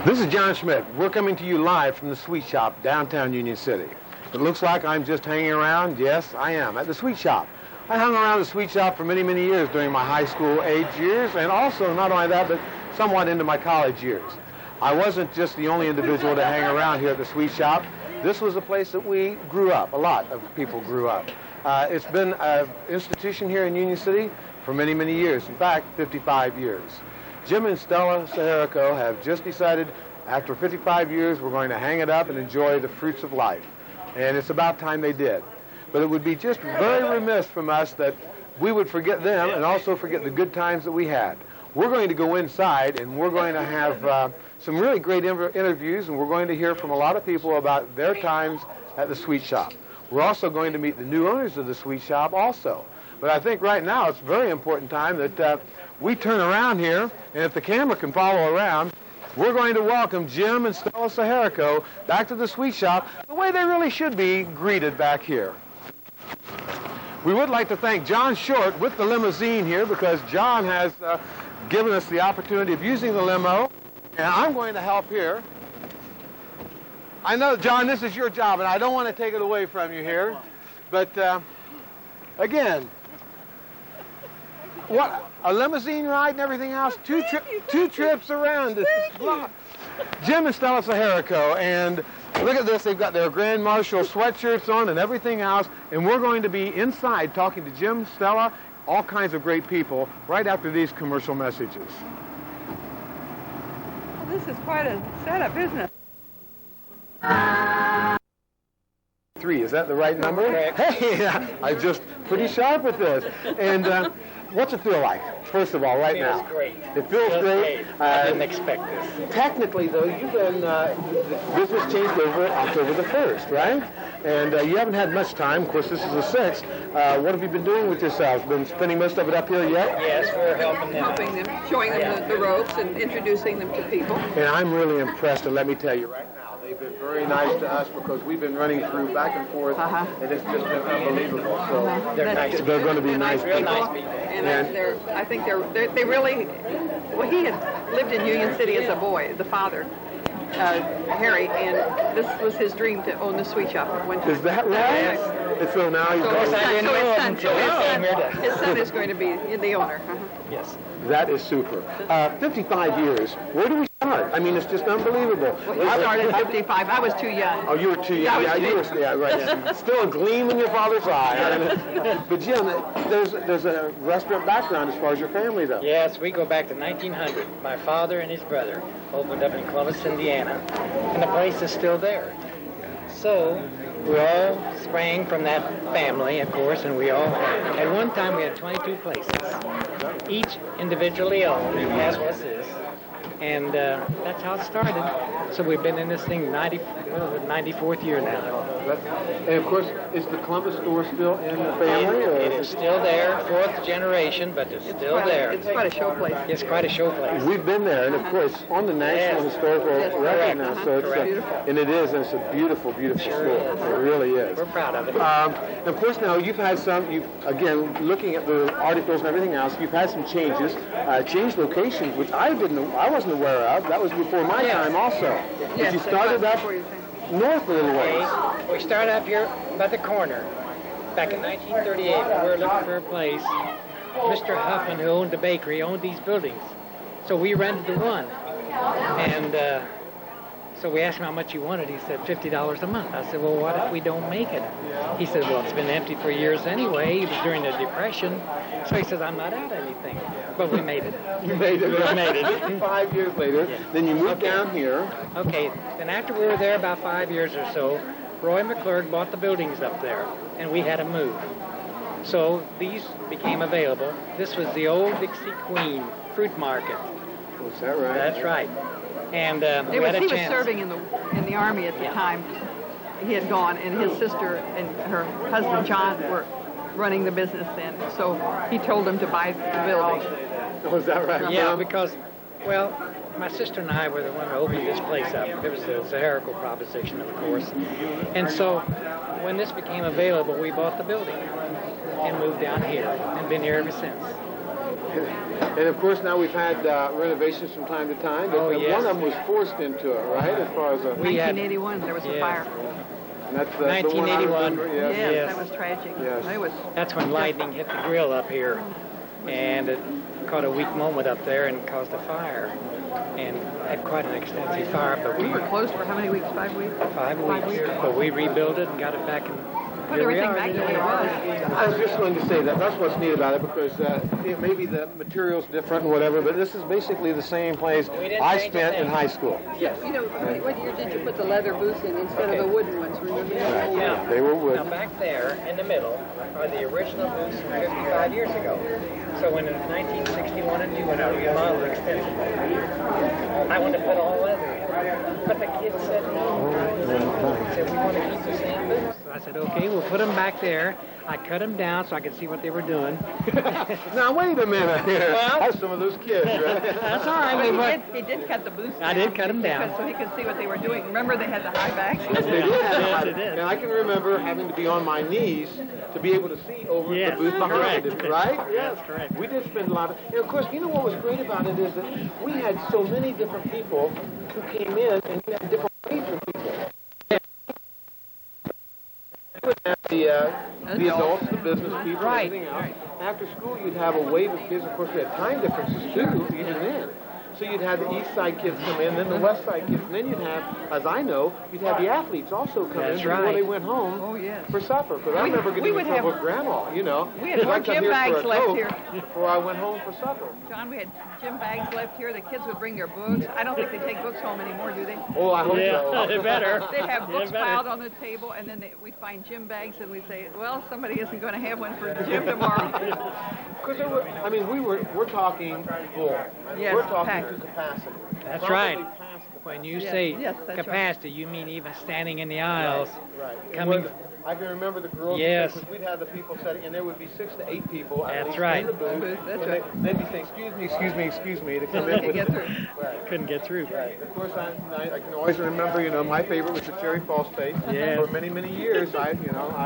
This is John Schmidt. We're coming to you live from the Sweet Shop, downtown Union City. It looks like I'm just hanging around. Yes, I am, at the Sweet Shop. I hung around the Sweet Shop for many, many years during my high school age years, and also, not only that, but somewhat into my college years. I wasn't just the only individual to hang around here at the Sweet Shop. This was a place that we grew up. A lot of people grew up. It's been an institution here in Union City for many, many years. In fact, 55 years. Jim and Stella Saharico have just decided after 55 years we're going to hang it up and enjoy the fruits of life. And it's about time they did. But it would be just very remiss from us that we would forget them and also forget the good times that we had. We're going to go inside and we're going to have some really great interviews, and we're going to hear from a lot of people about their times at the Sweet Shop. We're also going to meet the new owners of the Sweet Shop also. But I think right now it's a very important time that we turn around here, and if the camera can follow around, we're going to welcome Jim and Stella Saharico back to the Sweet Shop the way they really should be greeted back here. We would like to thank John Short with the limousine here, because John has given us the opportunity of using the limo, and I'm going to help here. I know, John, this is your job, and I don't want to take it away from you here, but again, what, a limousine ride and everything else? Two trips around this block. Jim and Stella Saharico, and look at this, they've got their Grand Marshal sweatshirts on and everything else, and we're going to be inside talking to Jim, Stella, all kinds of great people right after these commercial messages. Well, this is quite a setup, isn't it? 3, is that the right number? Correct. Hey, I'm just pretty sharp at this. And what's it feel like, first of all, right now? It feels great. It feels great. I didn't expect this. Technically, though, you've been, the business changed over October the 1st, right? And you haven't had much time. Of course, this is the 6th. What have you been doing with yourselves? Been spending most of it up here yet? Yes, we're helping them. Helping them, showing them the ropes and introducing them to people. And I'm really impressed, and let me tell you right now, they've been very nice to us because we've been running through back and forth, and it's just been unbelievable. So They're nice. They're going to be nice people. Real nice people. And I think they really, well, he had lived in Union City as a boy, the father, Harry, and this was his dream to own the Sweet Shop at one time. Is that right? And so now he's his son is going to be the owner. Yes. That is super. 55 years. Where do we start? I mean, it's just unbelievable. Well, I started at 55. I was too young. Oh, you were too young. Yeah, you were. Yeah, right. Still a gleam in your father's eye. But Jim, there's a restaurant background as far as your family, though. Yes, we go back to 1900. My father and his brother opened up in Columbus, Indiana, and the place is still there. So we all sprang from that family, of course, and we all, at one time we had 22 places, each individually owned, as was this, and that's how it started. So we've been in this thing 94th year now. And of course, is the Columbus store still in the family? It is still there, 4th generation, but it's still there. It's quite a show place. It's quite a show place. We've been there, and of course, on the National Historical Record now, so it's and it is, and it's a beautiful, beautiful store. It really is. We're proud of it. Of course, now you've had some. Again, looking at the articles and everything else, you've had some changes, changed locations, which I wasn't aware of. That was before my time, also. Yes, but you started up north a little ways. We started up here by the corner. Back in 1938, we were looking for a place. Mr. Huffman, who owned the bakery, owned these buildings. So we rented the one. And so we asked him how much he wanted. He said $50 a month. I said, well, what if we don't make it? He said, well, it's been empty for years anyway. It was during the Depression. So he says, I'm not out anything. But we made it. You made it. We made it. 5 years later, then you moved down here. Okay, then after we were there about 5 years or so, Roy McClurg bought the buildings up there, and we had to move. So these became available. This was the old Dixie Queen fruit market. Was that right? That's right. And we had a he was chance. serving in the Army at the time. He had gone, and his sister and her husband, John, were running the business then. So he told them to buy the building. Was that right? Yeah, because, well, my sister and I were the one who opened this place up. It was the Saharico proposition, of course. And so when this became available, we bought the building and moved down here and been here ever since. And of course, now we've had renovations from time to time. But Oh, yes. one of them was forced into it, right? As far as a... 1981, there was a fire. And that's the one I 1981. remember, Yes, Yes. that was tragic. Yes. It was. That's when lightning hit the grill up here, and it caught a weak moment up there and caused a fire, and had quite an extensive fire. But We were closed for how many weeks? 5 weeks? 5 weeks. But we rebuilt it and got it back in. Put everything back the way it was. I was just going to say that. That's what's neat about it, because maybe the material's different and whatever, but this is basically the same place I spent in high school. Yes. You know, what year did you put the leather booths in instead of the wooden ones? Remember? Now, They were wood. Now back there in the middle are the original booths from 55 years ago. So when in 1961 and 2 when I remodeled extensively, I wanted to put all leather in. But the kids said no. They said we want to keep the same booths. So I said, okay, we'll put them back there. I cut them down so I could see what they were doing. Now, wait a minute here. Well- That's some of those kids, right? That's all right. He did cut the booths down. I did cut 'em down. So he could see what they were doing. Remember they had the high backs? Yes, they did. Yes, they did. And I can remember having to be on my knees to be able to see over Yes, the booth behind correct. it, right? Yes, correct. We did spend a lot of... And of course, you know what was great about it is that we had so many different people who came in, and we had different ways of people. You would have the adults, the business people, Right, everything else. right. After school, you'd have a wave of kids. Of course, we had time differences, too, even then. So you'd have the east side kids come in, then the west side kids, and then you'd have, as I know, you'd have the athletes also come That's in before right. they went home Oh, yes. for supper. Because I We- remember we getting in would trouble have- with Grandma, you know. We had 'cause more I'd come gym here for bags a left Coke here. before I went home for supper. John, we had gym bags left here. The kids would bring their books. I don't think they take books home anymore, do they? Oh, I hope Yeah, so. they better. They'd have books better. piled on the table, and then we'd find gym bags, and we'd say, well, somebody isn't going to have one for the gym tomorrow. Because there were, I mean, we're talking full. Yes, We're talking packed. to capacity. That's Probably right. past capacity. When you Yes, say yes, that's capacity, you mean even standing in the aisles. Right. It Coming- was- I can remember the girls. Yes. Because we'd have the people sitting, and there would be 6 to 8 people at That's least right. in the booth. That's and right. They'd be saying, excuse me, excuse me, excuse me, to come They in could with get through. Right. Couldn't get through. Right. Of course, I can always remember, you know, my favorite was the Cherry Falls steak. Yes. For many, many years,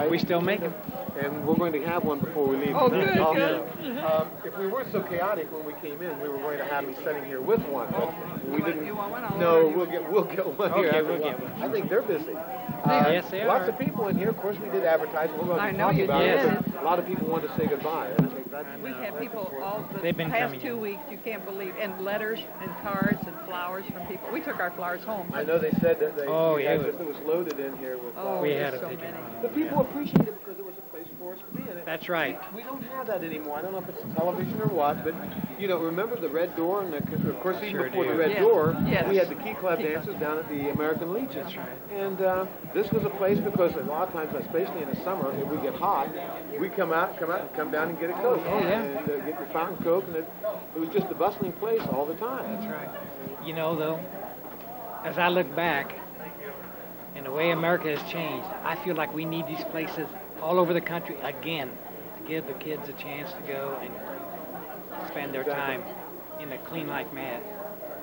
We still make them. And we're going to have one before we leave. Oh, tonight. good, Also, good. if we weren't so chaotic when we came in, we were going to have me sitting here with one. But we didn't. You want one? I'll No, order you we'll get one here. Okay, after we'll a get while. one. I think they're busy. Yes, they Lots are. of people in here. Of course, we did advertise. We're going to I be know talking you about did. it. But a lot of people want to say goodbye. I think that's, We've had people all the They've been past coming 2 in. weeks, you can't believe, and letters and cards and flowers from people. We took our flowers home. I know they said that they. Oh, yeah, it was loaded in here with. Oh, We there's had to so take it many. home. The people appreciate it because it was a place for us to be in. That's right. We don't have that anymore. I don't know if it's television or what, but you know, remember the Red Door, and of course even Sure before do. the Red Yes. Door, Yes. we had the Key Club Key Club. dances down at the American Legion. That's right. And this was a place because a lot of times, especially in the summer, if we get hot, we come out, and come down and get a Coke. Oh, yeah. And get your fountain Coke, and it was just a bustling place all the time. That's right. You know, though, as I look back, and the way America has changed, I feel like we need these places all over the country again to give the kids a chance to go and spend their time in a clean like mad.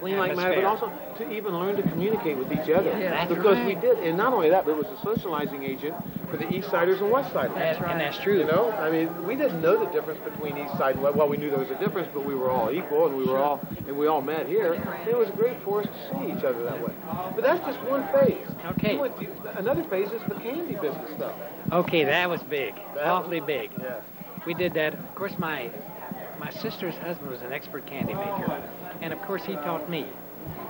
Clean like mad, but also to even learn to communicate with each other. Yeah, that's because we right. did, and not only that, but it was a socializing agent for the East Siders and West Siders. And that's true. You know, I mean, we didn't know the difference between East Side and West. Well, we knew there was a difference, but we were all equal, and we all met here. And it was great for us to see each other that way. But that's just one phase. Okay. Another phase is the candy business stuff. Okay, that was big, That awfully big. Yeah. We did that. Of course, my sister's husband was an expert candy maker, and of course he taught me.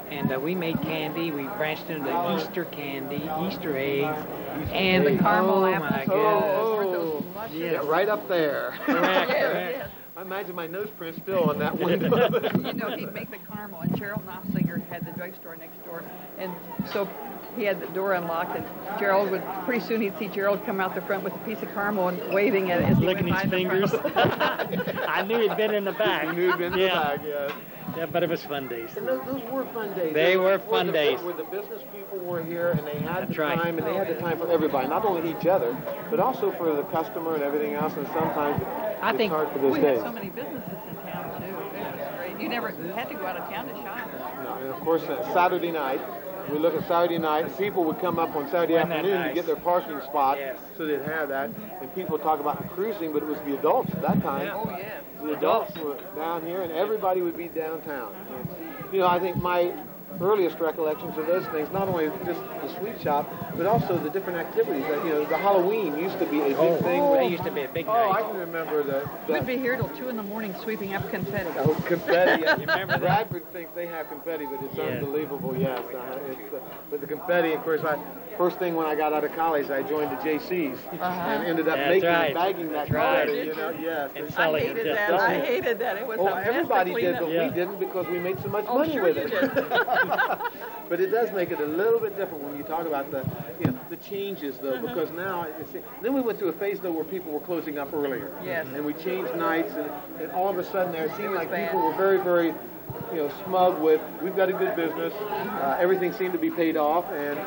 And we made candy. We branched into Easter candy, Easter eggs, and The caramel oh apples. my goodness. Weren't those luscious? Yes. Yeah, right up there. Correct, Yes, correct. yes. I imagine my nose print still on that window. You know, he'd make the caramel, and Gerald Knopfsinger had the drugstore next door, and so he had the door unlocked, and Gerald would, pretty soon he'd see Gerald come out the front with a piece of caramel and waving at it as he Licking went his by the fingers. front. I knew he'd been in the back. You knew it'd been in the bag, yeah. Yeah, but it was fun days. And those were fun days. They were Where fun the- days. Where the business people were here and they had That's the right. time, and they had the time for everybody, not only each other, but also for the customer and everything else. And sometimes I it's think hard for those We days. had so many businesses in town, too. It was great. You never had to go out of town to shop. No, and of course, Saturday night, We look at Saturday night, and people would come up on Saturday Wasn't that afternoon to nice? get their parking spot, Yes. so they'd have that. And people talk about the cruising, but it was the adults at that time. Yeah. Oh, yes. The adults were down here, and everybody would be downtown. And, you know, I think my earliest recollections of those things, not only just the sweet shop, but also the different activities. You know, the Halloween used to be a big thing. That used to be a big Oh, night. I can remember the We'd be here till 2 in the morning sweeping up confetti. oh, confetti. You remember that? Bradford thinks they have confetti, but it's Yeah. unbelievable. Yes, but the confetti. Of course, first thing when I got out of college, I joined the JCs and ended up That's making right. and bagging that That's right. confetti. You know, yes. And I selling it hated just that. selling I it. hated that. It was Oh, a mess to everybody clean did, up. but Yeah. we didn't because we made so much Oh, money sure with you it. did. But it does make it a little bit different when you talk about the, you know, the changes though, because now then we went through a phase though where people were closing up earlier. Yes. And we changed nights, and all of a sudden there it seemed was like bad. people were very, very, you know, smug with we've got a good business, everything seemed to be paid off, and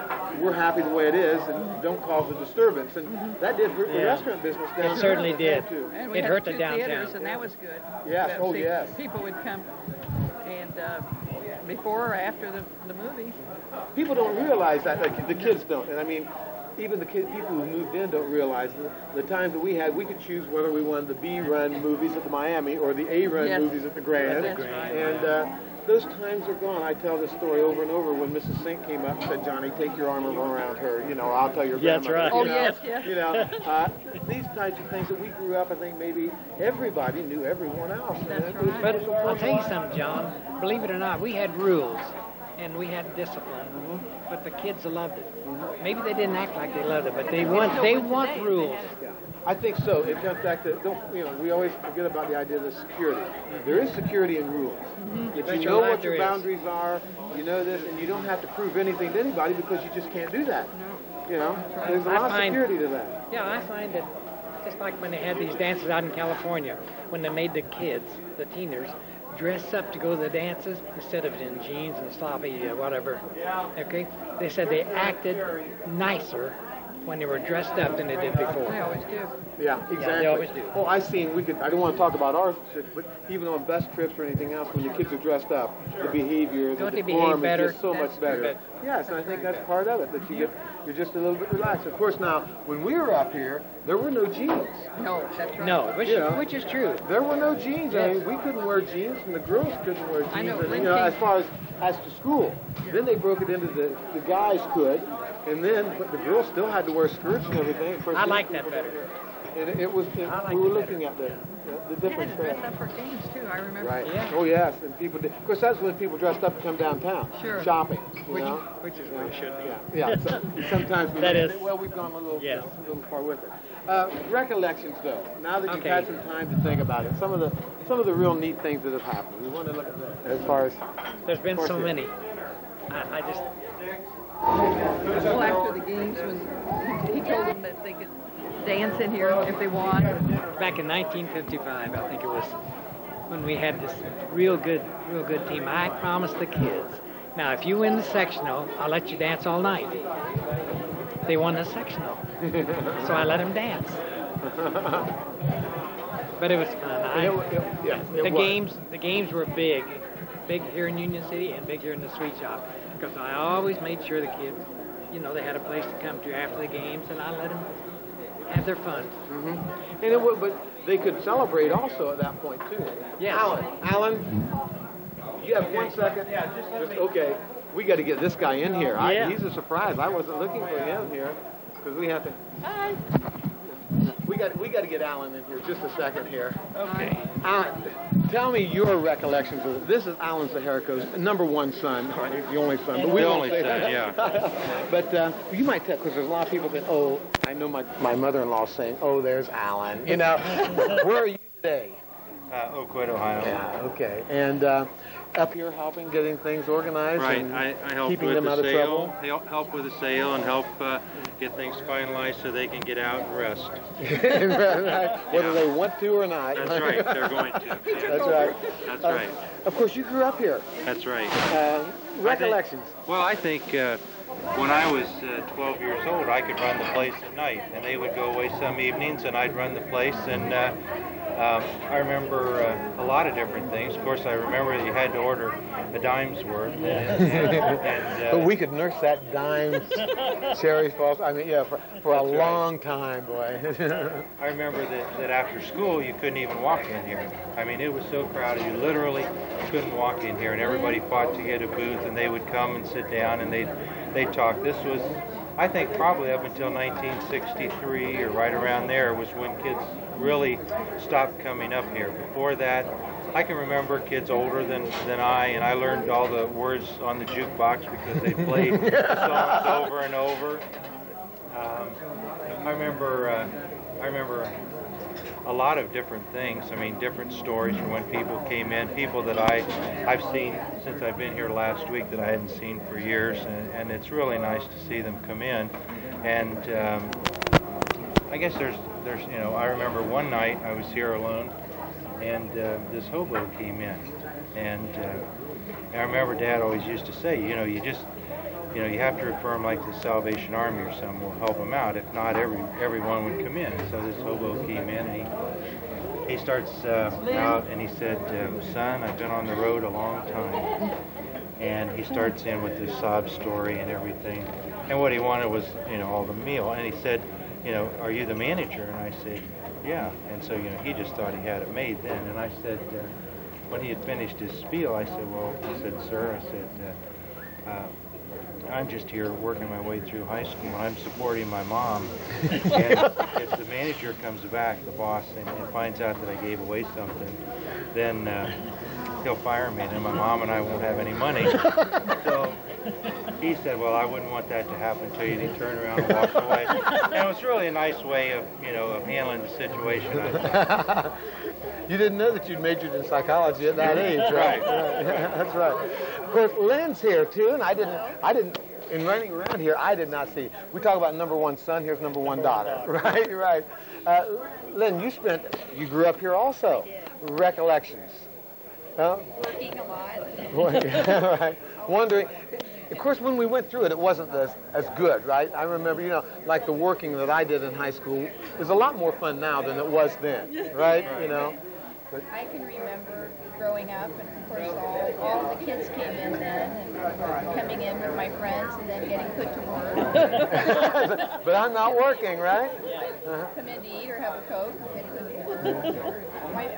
we're happy the way it is, and don't cause a disturbance. And that did hurt the Yeah. restaurant business down It certainly there, did. too. And we It had hurt the 2 downtown. theaters, and that was good. Yes. But Oh, see, yes. People would come, and before or after the movies. People don't realize that, like the kids don't, and I mean, even the people who moved in don't realize the times that we had, we could choose whether we wanted the B-run movies at the Miami or the A-run Yes. movies at the Grand. That's right. And those times are gone. I tell this story over and over when Mrs. Sink came up and said, Johnny, take your arm around her. You know, I'll tell your Yeah, that's grandmother. right. You Oh, know, yes, yes. You know, these types of things that we grew up, I think maybe everybody knew everyone else. And That's it was- right. But I'll tell you something, John. Believe it or not, we had rules and we had discipline, but the kids loved it. Maybe they didn't act like they loved it, but they want today, rules. Yeah, I think so. It comes back to, we always forget about the idea of the security. There is security in rules. If Bet you your know life what your there is. boundaries are, you know this, and you don't have to prove anything to anybody because you just can't do that. You know, there's a I lot of find- security to that. Yeah, I find that just like when they had these dances out in California, when they made the kids, the teenagers, dress up to go to the dances instead of in jeans and sloppy whatever. Okay, they said they acted nicer when they were dressed up than they did They before. always do. Yeah, exactly. always do. Oh, I've seen, I don't want to talk about our shit, but even on bus trips or anything else, when the kids are dressed up, the behavior, the Don't they decorum behave better? is just so much better. Good. Yes, and I think that's part of it, that you're just a little bit relaxed. Of course, now, when we were up here, there were no jeans. No, that's right. No, Yeah. which is true. There were no jeans. I mean, we couldn't wear jeans, and the girls couldn't wear jeans. I know, And, Lynn you know, King- as far as to school. Then they broke it into the guys could, and then but the girls still had to wear skirts and everything. Of course, I these like that people better. didn't. And it was, I like we were it better. looking at the They had difference to dress there. up for games, too, I remember. Right. Yeah. Oh yes, and people did. Of course, that's when people dressed up to come downtown. Sure. Shopping. You know? Which is what it should be. Yeah. Yeah. Sometimes we That look at is- it, well, we've gone a little, Yes. a little far with it. Recollections, though. Now that you've Okay. had some time to think about it, some of the real neat things that have happened. We want to look at that as far as. There's been Of course so it- many. I just Well, after the games, when he told them that they could dance in here if they want. back in 1955, I think it was, when we had this real good team. I promised the kids, now if you win the sectional, I'll let you dance all night. They won the sectional, so I let them dance. But it was fun. The games were big here in Union City and big here in the sweet shop, because I always made sure the kids, you know, they had a place to come to after the games, and I let them have their fun. And it would, but they could celebrate also at that point too. Yes. Alan, you have 1 second. Yeah, just okay. We got to get this guy in here. Yeah. He's a surprise. I wasn't looking for him here because we have to. Hi. We got to get Alan in here. Just a second here. Okay. Alan, tell me your recollections of it. This is Alan Zaharico's #1 son. Or he's the only son, but we The don't only say son, that. yeah. But you might tell, because there's a lot of people that, oh, I know my mother-in-law saying, oh, there's Alan. You know, where are you today? Oakwood, Ohio. Yeah, okay. And up here helping, getting things organized. Right, and I help keeping with them the out of sale, trouble. help with the sale, and help get things finalized so they can get out and rest. Whether they want to or not. That's right, they're going to. That's right. That's right. Of course, you grew up here. That's right. Recollections. Well, I think when I was 12 years old, I could run the place at night, and they would go away some evenings, and I'd run the place, and I remember a lot of different things. Of course, I remember that you had to order a dime's worth. But we could nurse that dime cherry falls. I mean, yeah, for a long time, boy. I remember that after school you couldn't even walk in here. I mean, it was so crowded you literally couldn't walk in here, and everybody fought to get a booth, and they would come and sit down and they'd talk. This was, I think, probably up until 1963 or right around there was when kids really stopped coming up here. Before that, I can remember kids older than I, and I learned all the words on the jukebox because they played the songs over and over. I remember a lot of different things. I mean, different stories from when people came in, people that I've seen since I've been here last week that I hadn't seen for years, and it's really nice to see them come in. And I guess there's I remember one night I was here alone, and this hobo came in, and I remember Dad always used to say, you have to refer them like the Salvation Army or something will help them out. If not, everyone would come in. So this hobo came in, and he starts out, and he said, "Son, I've been on the road a long time." And he starts in with this sob story and everything. And what he wanted was, all the meal. And he said, "Are you the manager?" And I said, "Yeah." And so, he just thought he had it made then. And I said, when he had finished his spiel, I said, "Well," I said, "Sir," I said, "I'm just here working my way through high school. I'm supporting my mom. And if the manager comes back, the boss, and finds out that I gave away something, then he'll fire me, and then my mom and I won't have any money." So he said, "Well, I wouldn't want that to happen to you." And he turned around and walked away. And it was really a nice way of, of handling the situation. You didn't know that you'd majored in psychology at that age, right? Right. That's right. Of course, Lynn's here too, and I didn't. In running around here, I did not see. We talk about number one son. Here's number one daughter. Right, right. Lynn, you grew up here also. Recollections. Working a lot. Right. Wondering. Of course, when we went through it, it wasn't as good, right? I remember, like the working that I did in high school is a lot more fun now than it was then, right? But I can remember growing up, and of course all the kids came in then, and coming in with my friends, and then getting put to work. But I'm not working, right? Come in to eat or have a Coke, and get put to work.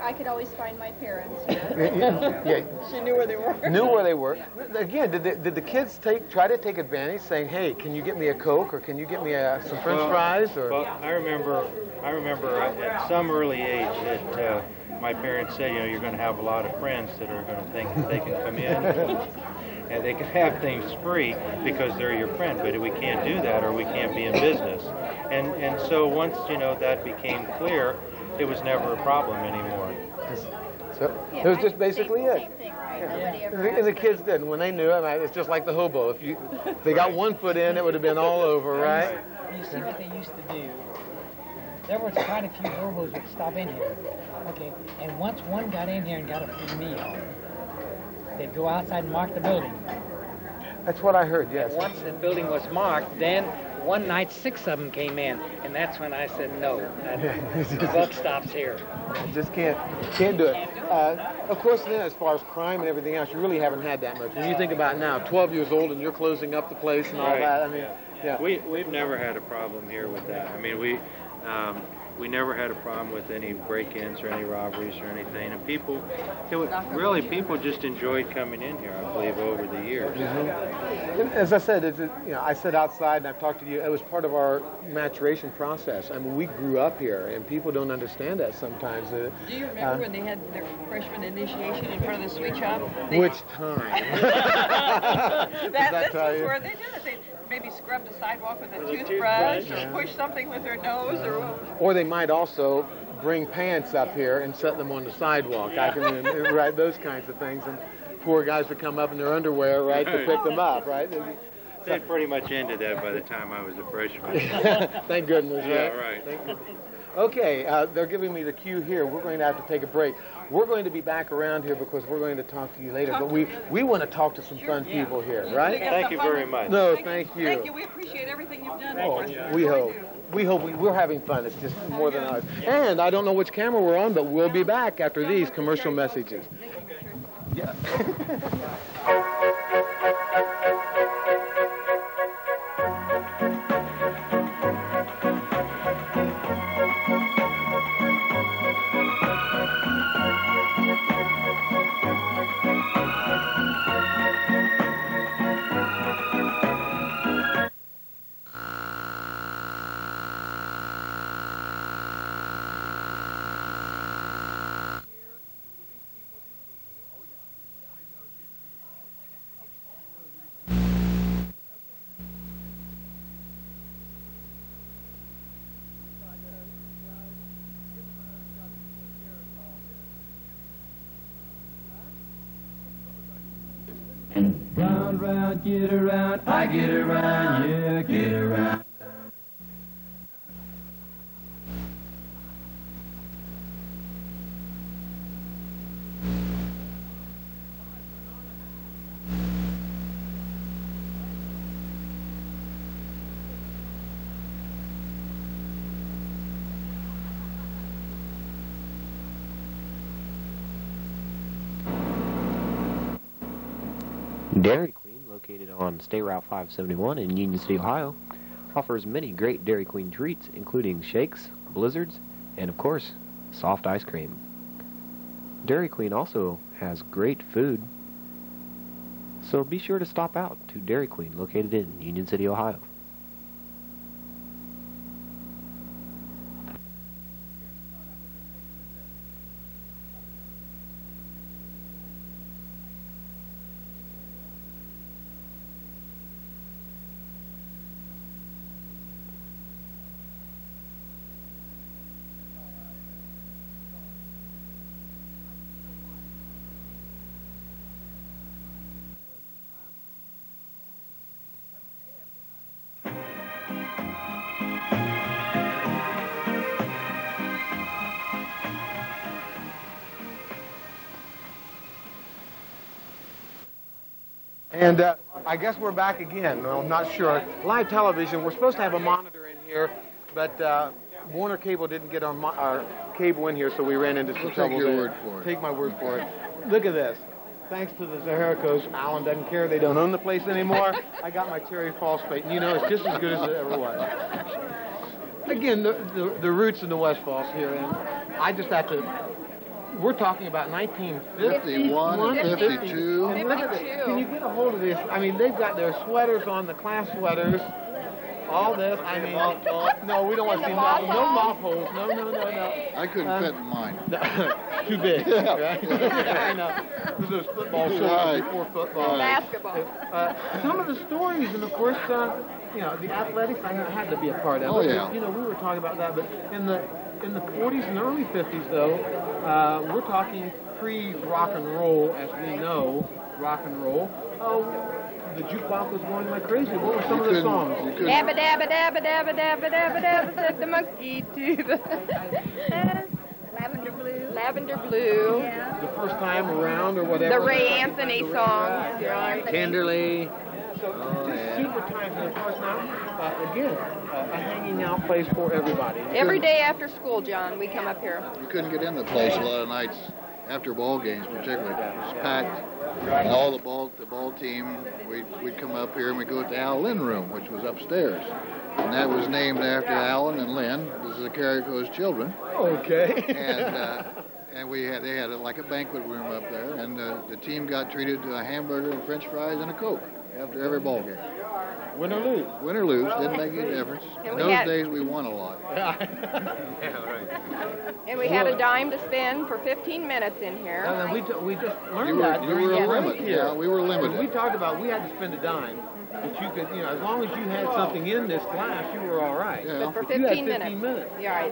I could always find my parents here. Yeah. She knew where they were. Knew where they were. Again, did the kids try to take advantage, saying, "Hey, can you get me a Coke, or can you get me some French fries?" Or well, I remember at some early age that my parents said, you're going to have a lot of friends that are going to think that they can come in and they can have things free because they're your friend, but we can't do that or we can't be in business. And so once, that became clear, it was never a problem anymore. So it was just basically it. Same thing, right? And the kids didn't. When they knew, it's just like the hobo. If they got one foot in, it would have been all over, right? You see what they used to do? There was quite a few hobos that stop in here. Okay, and once one got in here and got a free meal, they'd go outside and mark the building. That's what I heard, yes. And once the building was marked, then one night 6 of them came in, and that's when I said no. The buck stops here. Just can't do it. Of course, then as far as crime and everything else, you really haven't had that much. When you think about now, 12 years old and you're closing up the place and all that. I mean, yeah. We've never had a problem here with that. I mean, we never had a problem with any break-ins or any robberies or anything. And people just enjoyed coming in here, I believe, over the years. Mm-hmm. As I said, I sit outside and I've talked to you. It was part of our maturation process. I mean, we grew up here, and people don't understand that sometimes. Do you remember when they had their freshman initiation in front of the sweet shop? Which time? This is where they did it. They maybe scrubbed the sidewalk with a toothbrush or pushed something with their nose, or they might also bring pants up here and set them on the sidewalk. I can right, those kinds of things, and poor guys would come up in their underwear, right, to pick them up, right? They pretty much ended that by the time I was a freshman. Thank goodness, right? Yeah, right. Thank goodness. Okay, they're giving me the cue here. We're going to have to take a break. We're going to be back around here because we're going to talk to you later. But we want to talk to some fun people here, right? Thank you very much. No, thank you. Thank you. We appreciate everything you've done Oh, for us. we hope. We're having fun. It's just more than ours. And I don't know which camera we're on, but we'll be back after these commercial messages. Yeah. Round, round, get around, I get around, yeah, get around. Dairy Queen, located on State Route 571 in Union City, Ohio, offers many great Dairy Queen treats, including shakes, blizzards, and of course, soft ice cream. Dairy Queen also has great food, so be sure to stop out to Dairy Queen, located in Union City, Ohio. And I guess we're back again. I'm not sure. Live television, we're supposed to have a monitor in here, but Warner Cable didn't get our cable in here, so we ran into some trouble. Take your word for it. Take my word for it. Look at this. Thanks to the Zaharicos, Alan doesn't care. They don't own the place anymore. I got my Cherry Falls plate, and you know it's just as good as it ever was. Again, the roots in the West Falls here, and I just have to... We're talking about 1951, 52. And look at this. Can you get a hold of this? I mean, they've got their sweaters on, the class sweaters, all this. I mean, no, we don't want to see no mop holes. No. I couldn't fit in mine. Too big. Right? I know. This was football shorts before football. Basketball. Some of the stories, and of course, you know, the athletics, I had to be a part of. Oh, yeah. You know, we were talking about that, but in the 40s and early 50s, though, we're talking pre-rock and roll, as we know, rock and roll. Oh, the jukebox was going like crazy. What were some of the songs? Dabba dabba dabba dabba dabba dabba dabba, said the monkey to the lavender blue. Lavender blue. The first time around, or whatever. The Ray Anthony songs. Tenderly. So just super times, and of course now, again, a hanging out place for everybody. Every day after school, John, we come up here. You couldn't get in the place a lot of nights after ball games, particularly. It was packed. And all the ball team, we'd come up here and we'd go to the Al Lynn room, which was upstairs. And that was named after Alan and Lynn. This is the Carrico's children. Okay. And they had like a banquet room up there, and the team got treated to a hamburger and French fries and a Coke after every ball game. Win or lose. Win or lose, didn't make any difference. In those days, we won a lot. And we had a dime to spend for 15 minutes in here. And we just learned that. You were limited. Yeah, we were limited. We talked about we had to spend a dime. But you could, you know, as long as you had something in this class, you were all right. Yeah. But for But you had 15 minutes. Yeah, right.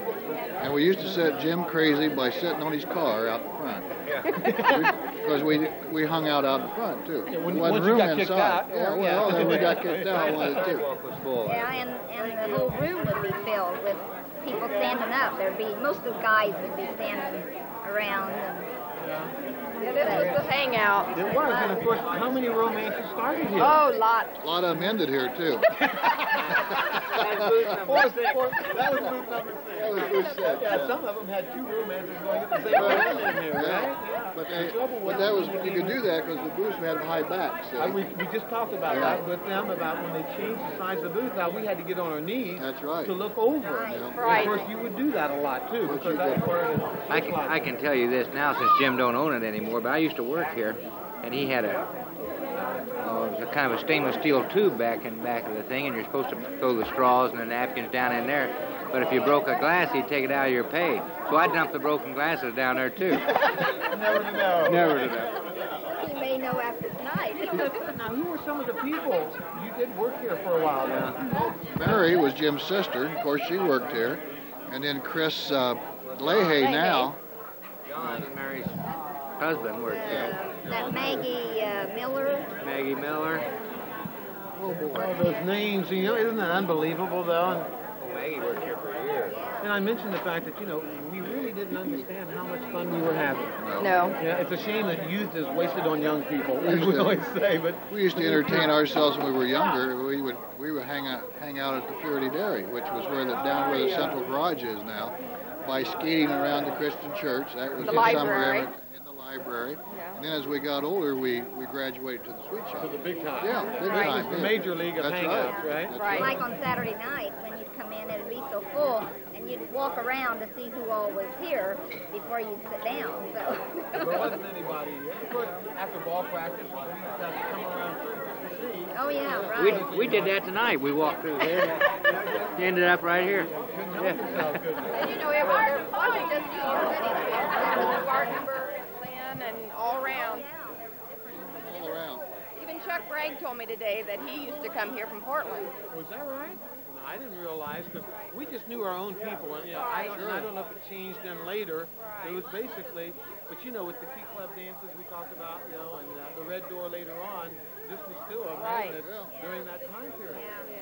And we used to set Jim crazy by sitting on his car out in front. Because we hung out in front, too. Yeah, There wasn't once you room got kicked inside. out, Yeah, well, then we got kicked out one of the two. Yeah, and the whole room would be filled with people standing up. There'd be, most of the guys would be standing around. Yeah, this was the hangout. It was, and of course, how many romances started here? Oh, lots. A lot of them ended here, too. That was booth number 6. That was booth Yeah, some of them had two romances going at the same time in here, right? Yeah. But that was, you could do that because the booths had high backs. We just talked about that with them, about when they changed the size of the booth, how we had to get on our knees to look over. Right. Of course, you would do that a lot, too, because that's part of it. I can tell you this now, since Jim don't own it anymore, but I used to work here, and he had a kind of a stainless steel tube back of the thing, and you're supposed to throw the straws and the napkins down in there. But if you broke a glass, he'd take it out of your pay. So I dumped the broken glasses down there, too. Never to know. Never to know. He may know after tonight. Now, who were some of the people? You did work here for a while now. Mary was Jim's sister. Of course, she worked here. And then Chris Leahy now. John, Mary's husband, worked here. That Maggie Miller. Maggie Miller. Oh, those names, isn't that unbelievable, though? Maggie worked here for years. And I mentioned the fact that, we really didn't understand how much fun we were having. No. Yeah, it's a shame that youth is wasted on young people, as we always say. But we used to entertain ourselves when we were younger. We would hang out at the Purity Dairy, which was down where the central garage is now, by skating around the Christian church. That was The the library. summer in the library. And then as we got older, we graduated to the sweet shop. to the big time. Yeah, big Right. time. It's the major league of That's hangouts, right? That's Right. Like on Saturday night when you'd come in, it'd be so full, and you'd walk around to see who all was here before you'd sit down. So. There wasn't anybody here. Of course, after ball practice, we used to have to come around to see. Oh yeah, right. We did that tonight. We walked through there. Ended up right here. Yeah. And it wasn't just you. It was Spartanburg and Lynn and all around. all around. Even Chuck Bragg told me today that he used to come here from Portland. Was that right? No, I didn't realize, because we just knew our own people. And, I don't know if it changed then later. It was basically, but with the Key Club dances we talked about, and the Red Door later on, this was still a magnet during that time period.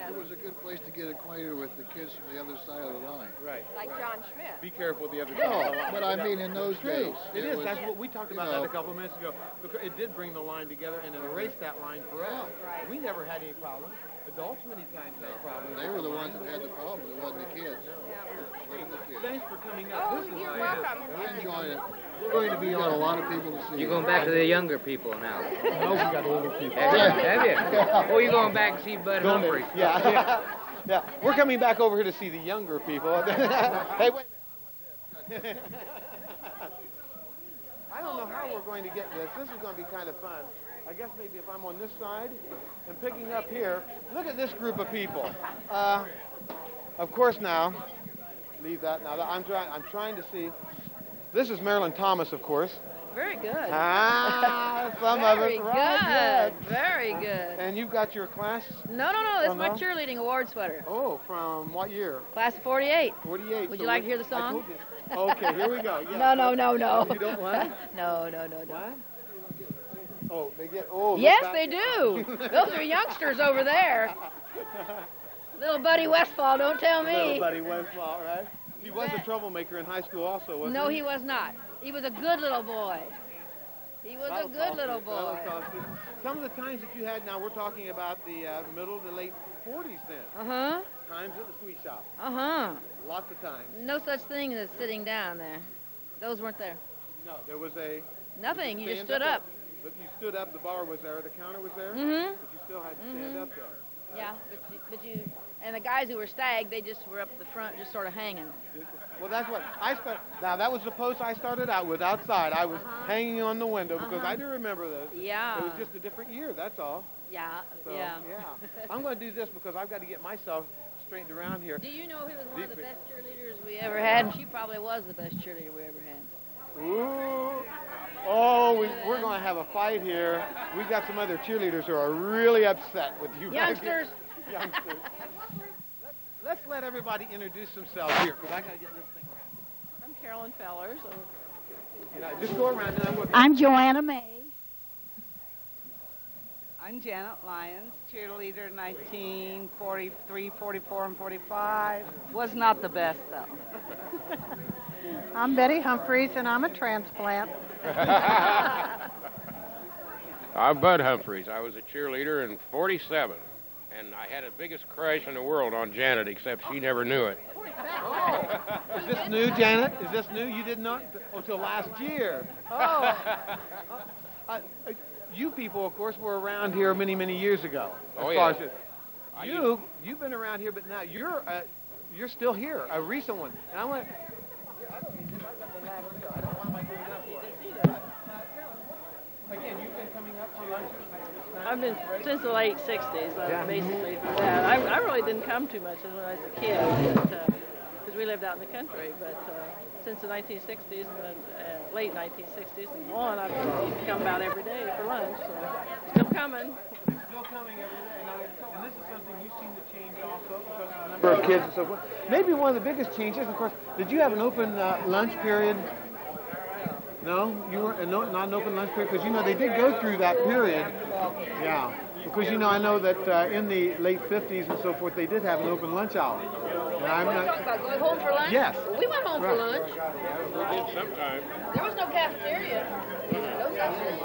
It was a good place to get acquainted with the kids from the other side of the line. Right. Like John Schmidt. Be careful the other day. No, but I mean in those days. It is. was, That's what we talked about that a couple of minutes ago. Because it did bring the line together and it erased that line forever. Right. We never had any problems. Adults many times had problems. They were the ones that had the problems. It wasn't the kids. It wasn't the kids. Thanks for coming up. Oh, This is you're great. welcome. I enjoyed it. We're going to be We got a on. lot of people to see. You're going back to the younger people now. No, we got older people. Have you? Oh, you're going back to see Bud Don't Humphrey. they? Yeah. Yeah. We're coming back over here to see the younger people. Hey, wait a minute. I don't know how we're going to get this. This is going to be kind of fun. I guess maybe if I'm on this side and picking up here. Look at this group of people. Of course now, leave that now. I'm trying to see. This is Marilyn Thomas, of course. Very good. Some of Very it. Right, good. Very good. And you've got your class? No, this is my no? cheerleading award sweater. Oh, from what year? Class of 48. 48. Would So you like to hear the I song? told you. Okay, here we go. Yeah. No. You don't want? No. What? Oh, they get. Oh. look Yes, back. they do. Those are youngsters over there. Little Buddy Westfall, don't tell me. Little Buddy Westfall, right? He was a troublemaker in high school also, wasn't No, he? he was not. He was a good little boy. He was a That'll good cost little you. That'll boy. cost you. Some of the times that you had, now we're talking about the middle to late 40s then. Uh-huh. Times at the sweet shop. Uh-huh. Lots of times. No such thing as sitting down there. Those weren't there. No, there was a... Nothing. You just stand stood up. But you stood up, the bar was there, the counter was there, Mm-hmm. but you still had to stand up there. Yeah, but you, and the guys who were stag, they just were up at the front, just sort of hanging. Well, that's what I spent. Now, that was the post I started out with outside. I was hanging on the window because I do remember this. Yeah. It was just a different year, that's all. Yeah, So, yeah. I'm going to do this because I've got to get myself straightened around here. Do you know who was one of the best cheerleaders we ever had? She probably was the best cheerleader we ever had. Ooh. Oh, we're going to have a fight here. We've got some other cheerleaders who are really upset with you. Youngsters. Youngsters. Let's let everybody introduce themselves here because I got to get this thing around. I'm Carolyn Fellers. Just go around and we'll... I'm Joanna May. I'm Janet Lyons, cheerleader 1943, 44, and 45. Was not the best, though. I'm Betty Humphreys, and I'm a transplant. I'm Bud Humphreys. I was a cheerleader in 47, and I had the biggest crush in the world on Janet, except she never knew it. Oh, is this new, Janet? Is this new? You didn't know? Oh, till last year. Oh. You people, of course, were around here many, many years ago. Oh, as far yeah. as you've been around here, but now you're still here, a recent one. And I want. Again, you've been coming up for lunch. I've been since the late 60s, basically through that. I really didn't come too much when I was a kid, because we lived out in the country. But since the 1960s, and late 1960s and on, I've come about every day for lunch. So still coming. Still coming every day. And this is something you've seen the change also, because of the number of kids and so forth. Maybe one of the biggest changes, of course, did you have an open lunch period? No, you were not an open lunch period, because they did go through that period. Yeah, because I know that in the late 50s and so forth, they did have an open lunch hour. And I'm not talking about going home for lunch? Yes. Well, we went home for lunch. We did sometime. There was no cafeteria. No such thing.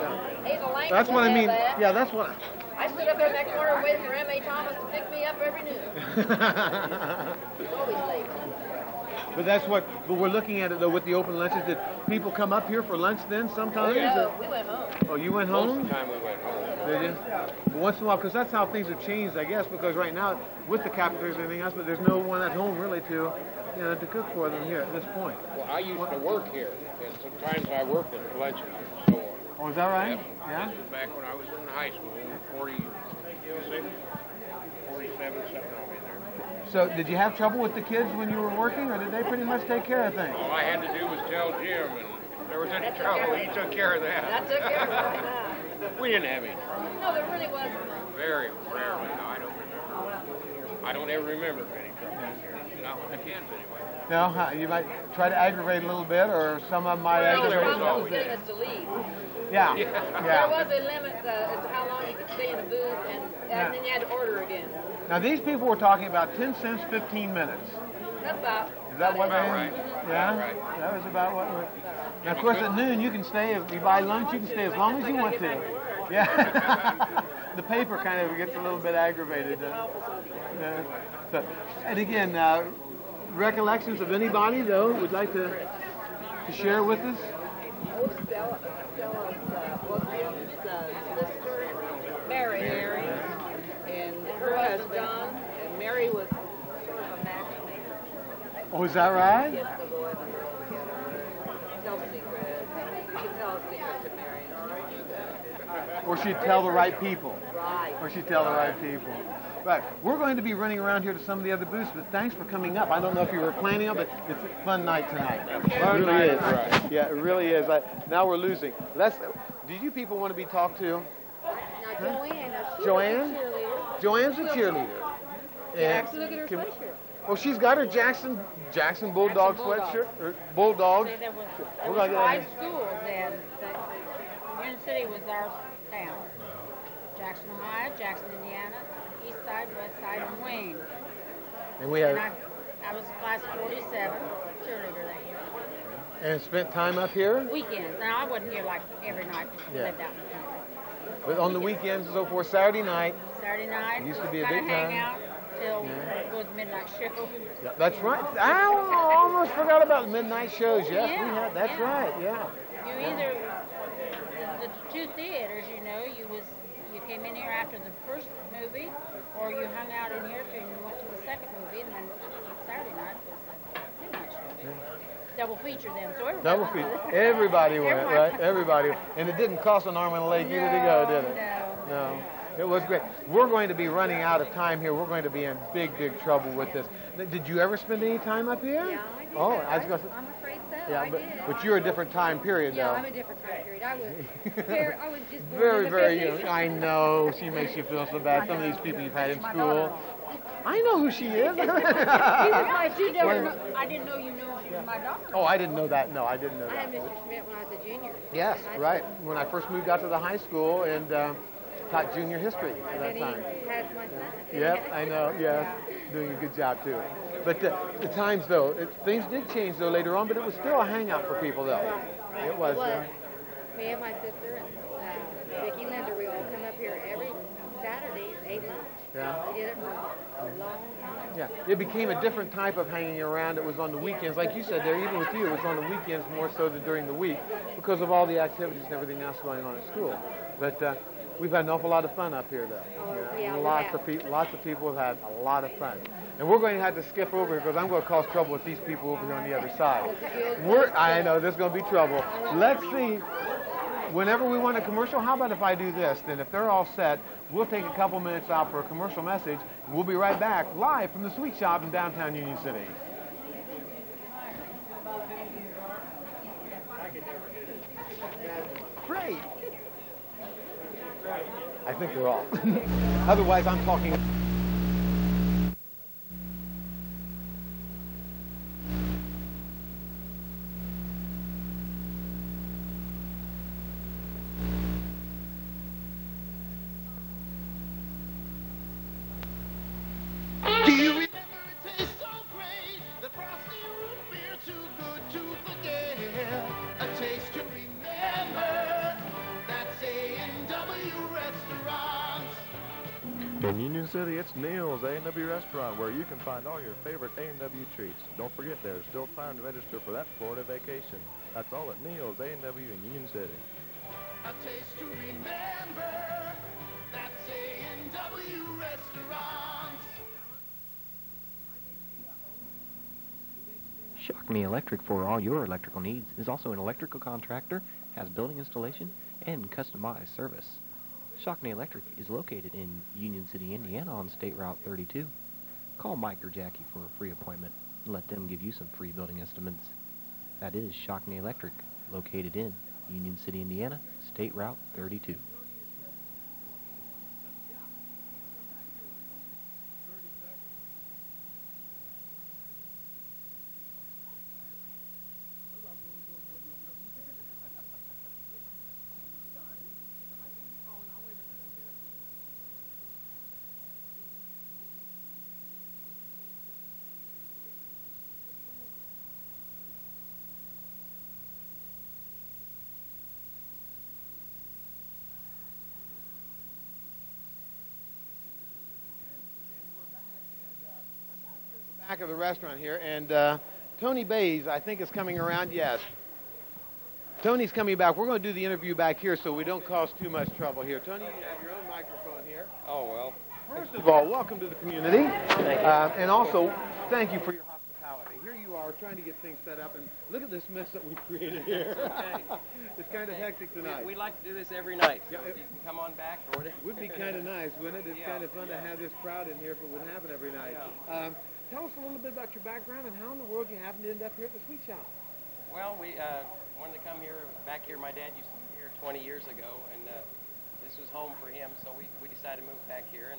Hazel Lane That's what I mean. that. Yeah, that's what. I stood up there in that corner waiting for M.A. Thomas to pick me up every noon. Always late. But that's what. But we're looking at it though with the open lunches. Did people come up here for lunch then? Sometimes. No, we went home. Oh, you went home? Most of the time we went home. Did you? But once in a while, because that's how things have changed, I guess. Because right now, with the cafeterias and everything else, but there's no one at home really to cook for them here at this point. Well, I used to work here, and sometimes I worked at the lunches and so on. Oh, is that right? Yep. Yeah. This was back when I was in high school, 46, 47, something in there. So, did you have trouble with the kids when you were working, or did they pretty much take care of things? All I had to do was tell Jim, and if there was any trouble, he took care of that. I took care of it. We didn't have any trouble. No, there really wasn't. Very rarely. I don't remember. I don't ever remember any trouble. Not with the kids, anyway. No, you might try to aggravate a little bit, or some of them might aggravate. There was getting us to leave. Yeah. There was a limit as to how long you could stay in the booth, and then you had to order again. Now, these people were talking about 10 cents, 15 minutes. That's about. Is that what they? Right. Yeah. Right. That was about what we're. Now, of course, at noon you can stay. If you buy lunch, you can stay as long as you want to. Yeah. The paper kind of gets a little bit aggravated. So, and again, recollections of anybody though would like to share with us. Stella's sister, Mary, and her husband, John. and Mary was sort of a matchmaker. Oh, is that right? Yes, the boy tell secrets. You can tell a secret to Mary. Or she'd tell the right people. Right. Or she'd tell the right people. Right. We're going to be running around here to some of the other booths, but thanks for coming up. I don't know if you were planning on, but it's a fun night tonight. It really is. Right. Yeah, it really is. Now we're losing. Do you people want to be talked to? Now, Joanne? Joanne's a cheerleader. Jackson, look at her sweatshirt. Well, she's got her Jackson Bulldog sweatshirt. Or Bulldogs. There was 5 schools then. Union City was our town. Jackson, Ohio, Jackson, Indiana, East Side, West Side, and Wayne. And we have. And I was class 47, cheerleader that year. And spent time up here? Weekends. Now, I wasn't here like every night. Yeah. Lived out in the country. But on the weekends and so forth, Saturday night. Saturday night. Used to be a kinda big hang time. out till go to the midnight show. Yeah, that's right. I almost forgot about the midnight shows. Yes, Yeah, we had. That's right. Yeah. You either the 2 theaters, you came in here after the first movie, or you hung out in here till you went to the second movie, and then Saturday night was the midnight show. Yeah. Double feature then, so everybody. Double feet. Everybody went, right? Everybody. And it didn't cost an arm and a leg either to go, did it? No. It was great. We're going to be running out of time here. We're going to be in big, big trouble with this. Did you ever spend any time up here? Yeah, I did. Oh, I was going to. I'm afraid so. Yeah, I did. but you're a different time period, Yeah, though. I'm a different time period. I was just born Very, in the very 50s. young. I know. She makes you feel so bad. Some of these people you've had in school. I know who she is. I didn't know you knew she was my daughter. Oh, I didn't know that. No, I didn't know I had that. Mr. Schmidt when I was a junior. Yes, right. When I first moved out to the high school and taught junior history at that time. He has my son. Yep, I know. Yes, doing a good job too. But the times though, things did change though later on, but it was still a hangout for people though. Right. It was. Me and my sister and Vicki Linder, we all come up here every Saturday and ate lunch. Yeah. We did it for a long time. Yeah, it became a different type of hanging around. It was on the weekends, like you said there, even with you, it was on the weekends more so than during the week because of all the activities and everything else going on at school. But we've had an awful lot of fun up here, though. Yeah, lots of people have had a lot of fun. And we're going to have to skip over here because I'm going to cause trouble with these people over here on the other side. I know there's going to be trouble. Let's see. Whenever we want a commercial, how about if I do this? Then if they're all set, we'll take a couple minutes out for a commercial message. And we'll be right back live from the Sweet Shop in downtown Union City. Great. I think they're all. Otherwise, I'm talking. Do you remember it tastes so great? The frosty root beer too good to forget. A taste to remember. That's A&W Restaurants. In Union City, it's Neil's A&W Restaurant, where you can find all your favorite A&W treats. Don't forget, there's still time to register for that Florida vacation. That's all at Neil's A&W in Union City. A taste to remember. That's A&W Restaurants. Shockney Electric, for all your electrical needs, is also an electrical contractor, has building installation, and customized service. Shockney Electric is located in Union City, Indiana on State Route 32. Call Mike or Jackie for a free appointment and let them give you some free building estimates. That is Shockney Electric, located in Union City, Indiana, State Route 32. Back of the restaurant here, and Tony Bays, I think, is coming around. Yes. Tony's coming back. We're going to do the interview back here so we don't cause too much trouble here. Tony, you have your own microphone here. Oh, well. First of all, welcome to the community. Thank you. And also, thank you for your hospitality. Here you are trying to get things set up, and look at this mess that we've created here. Okay. It's kind of hectic tonight. We like to do this every night, so Yeah, if you can come on back or whatever. It would be kind of nice, wouldn't it? It's kind of fun to have this crowd in here if it would happen every night. Tell us a little bit about your background and how in the world you happened to end up here at the Sweet Shop. Well, we wanted to come here, back here. My dad used to be here 20 years ago, and this was home for him, so we decided to move back here. And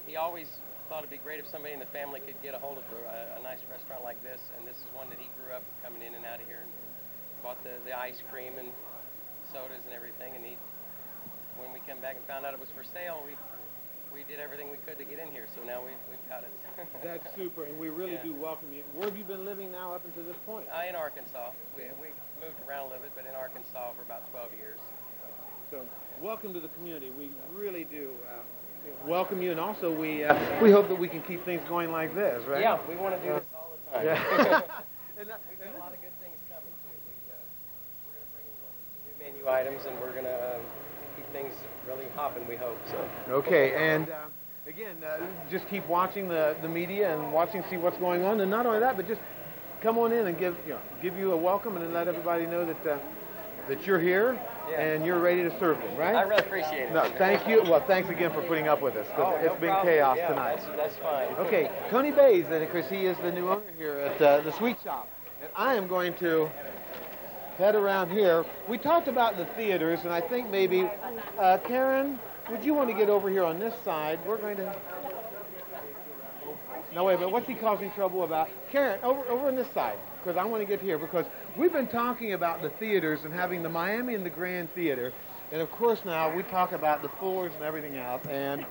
he always thought it'd be great if somebody in the family could get a hold of a nice restaurant like this, and this is one that he grew up coming in and out of here. And bought the ice cream and sodas and everything, and when we came back and found out it was for sale, we did everything we could to get in here, so now we've got it. That's super, and we really do welcome you. Where have you been living now up until this point? In Arkansas. We moved around a little bit, but in Arkansas for about 12 years. So welcome to the community. We really do welcome you, and also we hope that we can keep things going like this, right? Yeah, we want to do this all the time. Yeah. We've got a lot of good things coming, too. We're going to bring in some new menu items, and we're going to keep things really hopping, we hope. So. Okay, and again, just keep watching the media and see what's going on, and not only that, but just come on in and give you a welcome, and then let everybody know that you're here and you're ready to serve them, right? I really appreciate it. No, thank you. Well, thanks again for putting up with us. It's been chaos tonight. That's fine. Okay, Tony Bays, and of course he is the new owner here at the Sweet Shop, and I am going to head around here. We talked about the theaters, and I think maybe Karen, would you want to get over here on this side? We're going to. No, wait, but what's he causing trouble about? Karen, over on this side, because I want to get here, because we've been talking about the theaters and having the Miami and the Grand Theater, and of course now we talk about the Fullers and everything else, and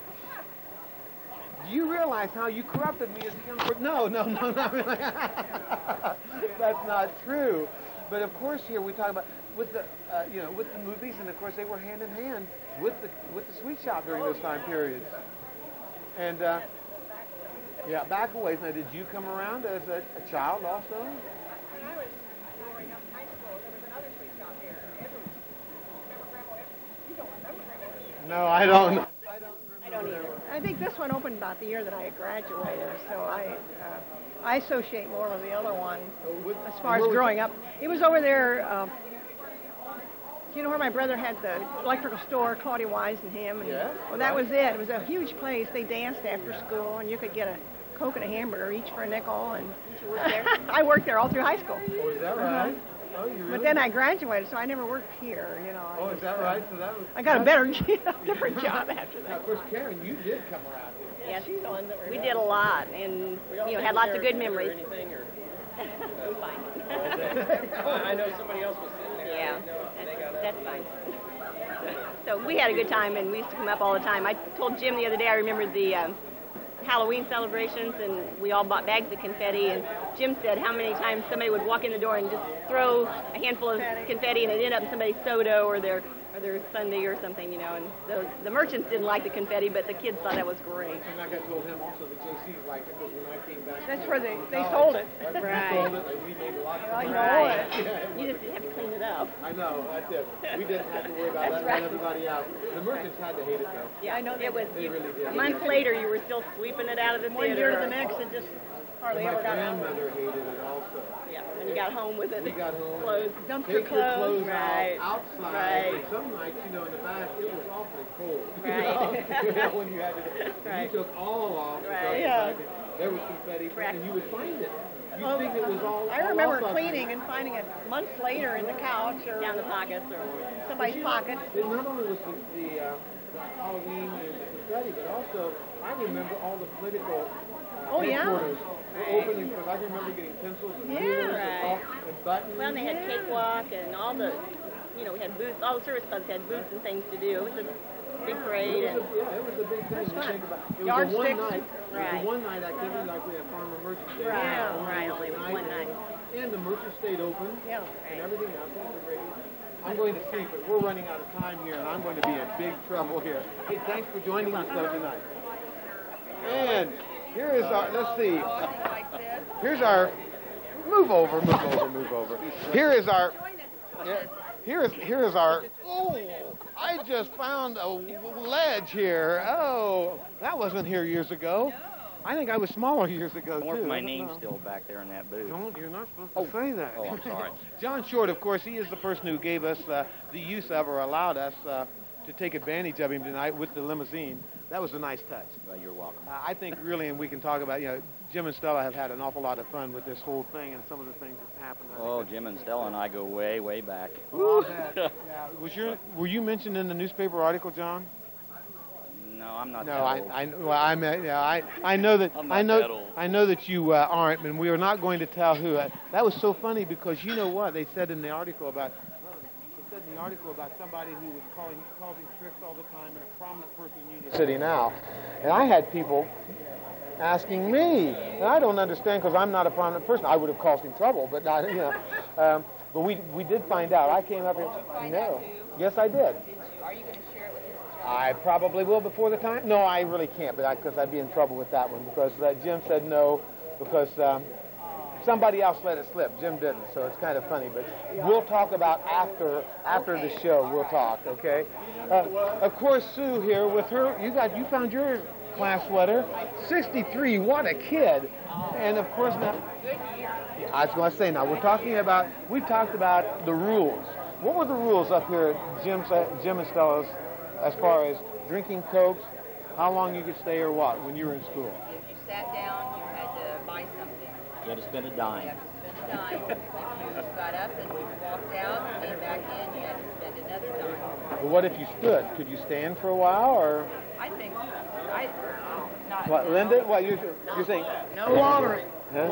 do you realize how you corrupted me as a young person? No, not really. That's not true. But of course here we talk about with the with the movies, and of course they were hand in hand with the Sweet Shop during those time periods. And yeah, back a ways. Now, did you come around as a child also? When I was growing up in high school, there was another sweet shop here. You don't remember Grandma? No, I don't. I don't either. I think this one opened about the year that I had graduated, so I associate more with the other one as far as growing up. It was over there. You know where my brother had the electrical store, Claudia Wise and him? And, yeah. Well, that was it. It was a huge place. They danced after school, and you could get a Coke and a hamburger each for a nickel. And you worked there? I worked there all through high school. Oh, is that right? Oh, you really? But then I graduated, so I never worked here. You know. Oh, is that right? So that was. I got a better, different job after that. Now, of course, Karen, you did come around here. Yes, we did a lot, and had lots of good memories. It was fine. I know somebody else was sitting there. Yeah, that's fine. So we had a good time, and we used to come up all the time. I told Jim the other day I remembered the Halloween celebrations, and we all bought bags of confetti, and Jim said how many times somebody would walk in the door and just throw a handful of confetti, and it ended up in somebody's soda or their sundae or something, and the merchants didn't like the confetti, but the kids thought that was great. And like I told him also, the JCs liked it because when I came back... That's where they sold it. Right. We sold it, and we made a lot of money. Right. Yeah, You just have to clean it up. I know, that's it. We didn't have to worry about that and everybody else. The merchants had to hate it, though. Yeah, I know. It was, They really did. a month later, you were still sweeping it out of the theater. One year to the next, it just hardly My ever got out. grandmother hated it also. Yeah, when you got home with it. We got home. Clothes. Dumpster Take your clothes. clothes Right. out, outside. Right. And some nights, in the back, it was awfully cold. Right. When you had to, Right. you took all off. Right. Yeah. There was confetti, and you would find it. You think it was all. I remember cleaning and finding it months later in the couch or Down the pockets or somebody's pocket. It not only was the Halloween and the confetti, but also I remember all the political Oh, yeah. headquarters were opening, because I remember getting pencils and rulers Right. and buttons. Well, and they had cakewalk and all the, we had booths. All the service clubs had booths and things to do. It was a big parade. It was a big thing. It was fun. It was Yardsticks. Right. a one-night activity like we had Farmer Merchant Day. Right, only one night. And the merchants stayed open. Yeah. And everything else. It was a great. I'm going to sleep, but we're running out of time here, and I'm going to be in big trouble here. Hey, thanks for joining us, though, tonight. And here is our, let's see, here's our, move over. Here is our, here is our, oh, I just found a ledge here. Oh, that wasn't here years ago. I think I was smaller years ago, More too. my name's still back there in that booth. You're not supposed to say that. Oh, I'm sorry. John Short, of course, he is the person who gave us the use of, or allowed us to take advantage of him tonight with the limousine. That was a nice touch. Well, you're welcome. I think really, and we can talk about, Jim and Stella have had an awful lot of fun with this whole thing and some of the things that happened. Oh, Jim and Stella and I go way, way back. Yeah. Were you mentioned in the newspaper article, John? No, I'm not. No, that old. I know that. I'm not that old. I know that you aren't, and we are not going to tell who. That was so funny because you know what they said in the article about. Somebody who was causing tricks all the time, and a prominent person in Union City now. And I had people asking me, and I don't understand because I'm not a prominent person. I would have caused him trouble, but not, but we did find out. I came up here. No. Yes, I did. Are you going to share it with his I probably will before the time. No, I really can't, because I'd be in trouble with that one. Because Jim said no, because somebody else let it slip. Jim didn't, so it's kind of funny. But we'll talk about after the show. We'll talk, okay? Of course, Sue here with her. You found your class sweater. 63. What a kid! And of course now. I was going to say now we talked about the rules. What were the rules up here at Jim and Stella's as far as drinking Cokes, how long you could stay or what when you were in school? If you sat down, you had to buy something. You had to spend a dime. You had to spend a dime. If you got up and walked out, came back in, you had to spend another dime. But what if you stood? Could you stand for a while or? I think not. What, Linda? What you're saying? No longer. Huh?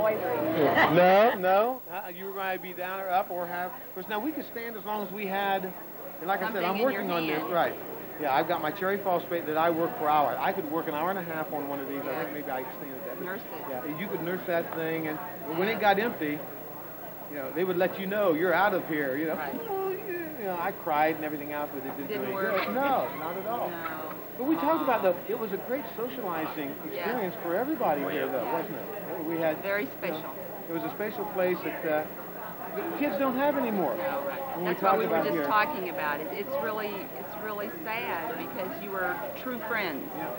No. You were going to be down or up or have. Because now we could stand as long as we had. And like I said, I'm working on this. Right. Yeah, I've got my cherry falls spade that I work for hours. I could work an hour and a half on one of these. I think maybe I could stand at that. Nurse it. Yeah, you could nurse that thing, and when it got empty, they would let you know you're out of here. Right. I cried and everything else, but it didn't Didn't do any work. good. No, not at all. No. But we talked about, though, it was a great socializing experience for everybody here, though, wasn't it? We had very special. It was a special place that kids don't have anymore. That's what we were just talking about. It's really sad because you were true friends. Yeah.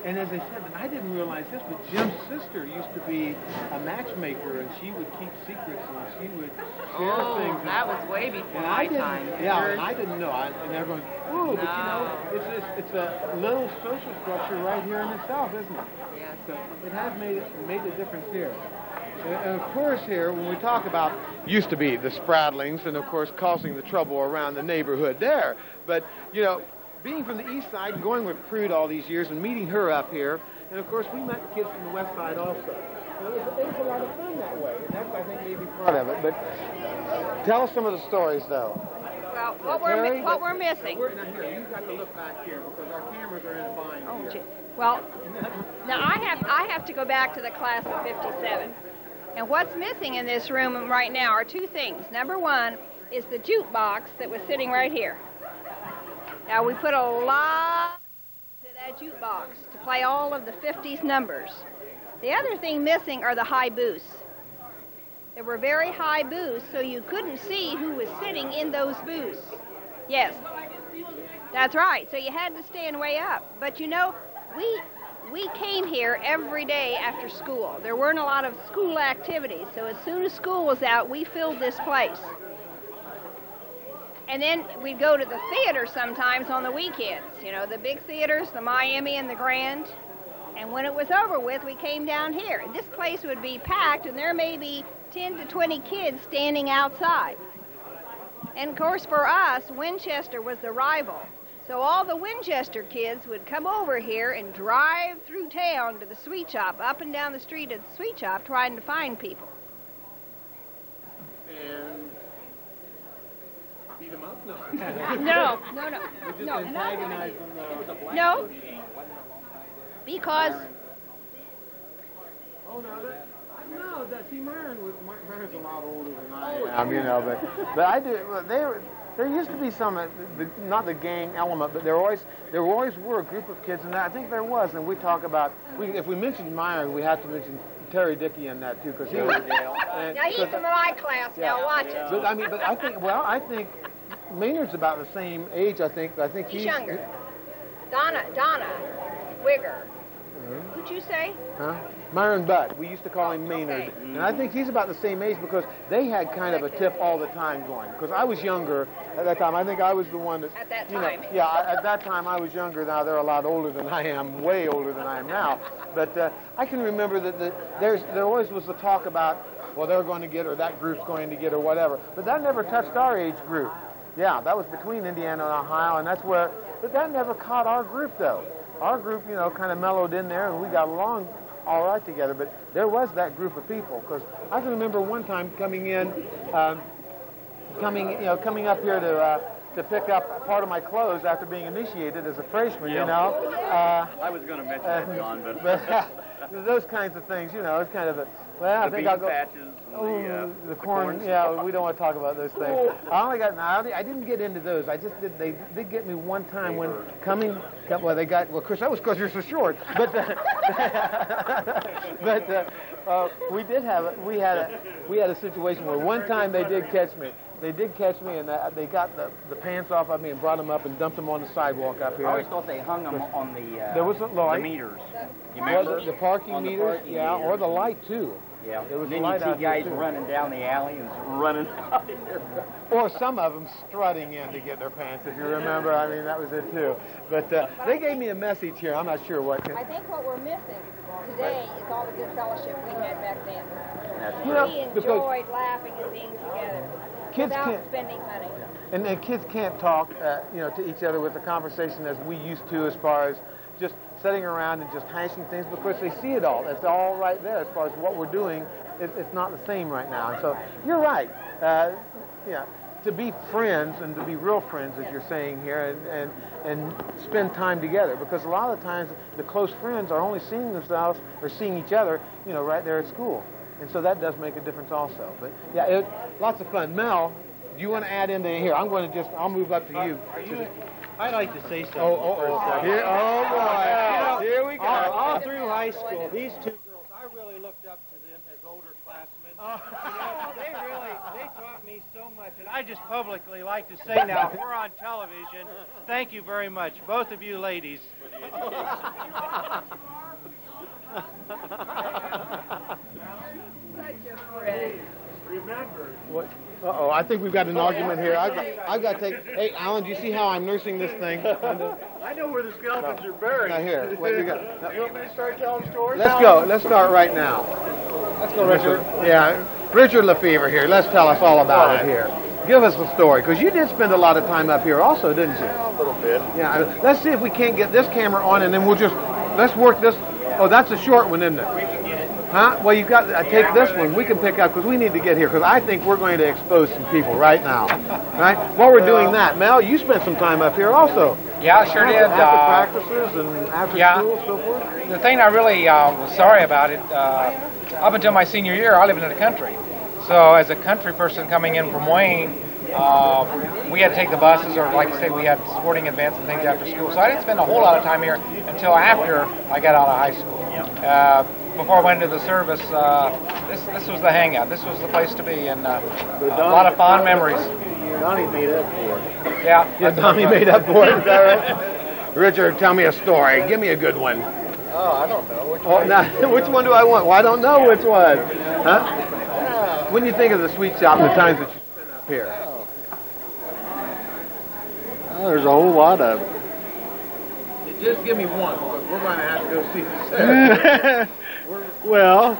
And as I said, I didn't realize this, but Jim's sister used to be a matchmaker, and she would keep secrets, and she would share things. Oh, that was way before and my time. Yeah, and I didn't know. And everyone, ooh, but you know, it's a little social structure right here in itself, isn't it? Yes. So it has made a difference here. And of course here, when we talk about, used to be the Spradlings, and of course causing the trouble around the neighborhood there, but, you know, being from the east side and going with Prude all these years and meeting her up here, and of course we met kids from the west side also. So it was a lot of fun that way, and that's, I think, maybe part of it. But tell us some of the stories, though. Well, what we're missing. Now here, you've got to look back here because our cameras are in a bind. Oh, gee. Well, now I have to go back to the class of '57, and what's missing in this room right now are two things. Number one is the jukebox that was sitting right here. Now, we put a lot to that jukebox to play all of the 50s numbers. The other thing missing are the high booths. There were very high booths, so you couldn't see who was sitting in those booths. Yes, that's right. So you had to stand way up. But, you know, we came here every day after school. There weren't a lot of school activities, so as soon as school was out, we filled this place. And then we'd go to the theater sometimes on the weekends, you know, the big theaters, the Miami and the Grand. And when it was over with, we came down here. And this place would be packed, and there may be 10 to 20 kids standing outside. And, of course, for us, Winchester was the rival. So all the Winchester kids would come over here and drive through town to the sweet shop, up and down the street at the sweet shop, trying to find people. And beat them up? No. No, because... Oh, no, see, Myron's a lot older than I am, you know, but I do, there used to be some, not the gang element, but there always were a group of kids, and I think there was, and we talk about, if we mentioned Myron, we have to mention Terry Dickey in that, too, because he was... Now, he's from my class, now watch it. But, I think Maynard's about the same age, I think he's younger. Donna Wigger. Who'd you say? Huh? Myron Budd. We used to call him Maynard. Okay. And I think he's about the same age because they had kind of a tip all the time going. Because I was younger at that time. I think I was the one that... At that time. At that time I was younger. Now they're a lot older than I am, way older than I am now. But I can remember that there always was the talk about, well, they're going to get, or that group's going to get, or whatever. But that never touched our age group. Yeah, that was between Indiana and Ohio, and that's where... But that never caught our group, though. Our group, you know, kind of mellowed in there, and we got along all right together. But there was that group of people, because I can remember one time coming up here to pick up part of my clothes after being initiated as a freshman. You know. I was going to mention that, John, but those kinds of things, you know, it's kind of a. Well, I think I'll go. Patches. The corn. Yeah, we don't want to talk about those things. I didn't get into those. I just did. They did get me one time when coming. Well, they got. Well, of course, that was because you're so short. But we did have. We had a situation where one time they did catch me. They did catch me, and they got the pants off of me and brought them up and dumped them on the sidewalk up here. I always thought they hung them on the there was a light. The meters. You remember? The parking meters, or the light too. Yeah. There was then you see guys running down the alley and running out here. Or some of them strutting in to get their pants, if you remember. I mean, that was it too. But they gave me a message here. I'm not sure what. I think what we're missing today is all the good fellowship we had back then. We enjoyed laughing and being together. Kids without spending money. And kids can't talk, to each other with the conversation as we used to, as far as just sitting around and just hashing things, because they see it all. It's all right there as far as what we're doing. It's not the same right now. And so you're right. To be friends and to be real friends, as you're saying here, and spend time together, because a lot of times the close friends are only seeing themselves or seeing each other, right there at school. And so that does make a difference also. But yeah, lots of fun. Mel, do you want to add into here? I'll move up to you. I'd like to say something. Here, oh boy. Here we go. All through high school, these two girls, I really looked up to them as older classmen. They taught me so much. And I just publicly like to say now, we're on television. Thank you very much, both of you ladies. Remember. What? Uh-oh, I think we've got an argument here. I've got to take... Hey, Alan, do you see how I'm nursing this thing? I know where the skeletons are buried. Now here, what you got? You want me to start telling stories? Let's go. Let's start right now. Let's go, Richard. Yeah, Richard Lefevre here. Let's tell us all about it here. Give us a story, because you did spend a lot of time up here also, didn't you? A little bit. Yeah, let's see if we can't get this camera on, and then we'll just... Let's work this... Oh, that's a short one, isn't it? Huh? Well, you've got to take this one. We can pick up because we need to get here because I think we're going to expose some people right now. Right? While we're doing that, Mel, you spent some time up here also. Yeah, I sure did. After practices and after school and so forth? The thing I really was sorry about it, up until my senior year, I lived in the country. So as a country person coming in from Wayne, we had to take the buses, or like you say, we had sporting events and things after school. So I didn't spend a whole lot of time here until after I got out of high school. Before I went into the service, this was the hangout. This was the place to be, and a lot of fond memories. Donnie made up for it. Yeah, Donnie made up for it. Is that right? Richard, tell me a story. Give me a good one. Oh, I don't know. Which one do I want? Well, I don't know which one. Huh? When you think of the sweet shop and the times that you spent up here? Oh, there's a whole lot of them. Just give me one, because we're going to have to go see the set. Well,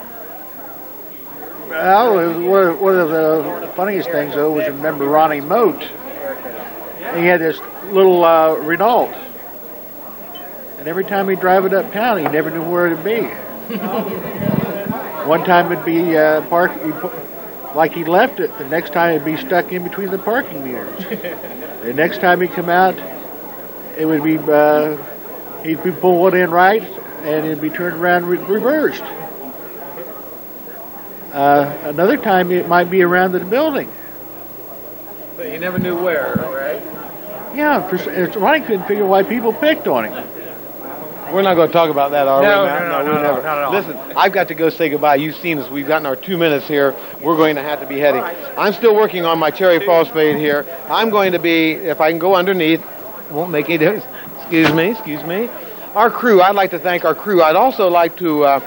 one of the funniest things, though, was remember Ronnie Moat. He had this little Renault. And every time he'd drive it uptown, he never knew where it'd be. One time it'd be parked like he left it. The next time it'd be stuck in between the parking meters. The next time he'd come out, it would be, he'd be pulling in right, and it'd be turned around reversed. Another time it might be around the building. But you never knew where, right? Yeah, Ronnie couldn't figure why people picked on him. We're not going to talk about that, are we? No, never. not at all. Listen, I've got to go say goodbye. You've seen us. We've gotten our 2 minutes here. We're going to have to be heading. I'm still working on my cherry false fade here. I'm going to be, if I can go underneath, won't make any difference. Excuse me. Our crew, I'd like to thank our crew. I'd also like to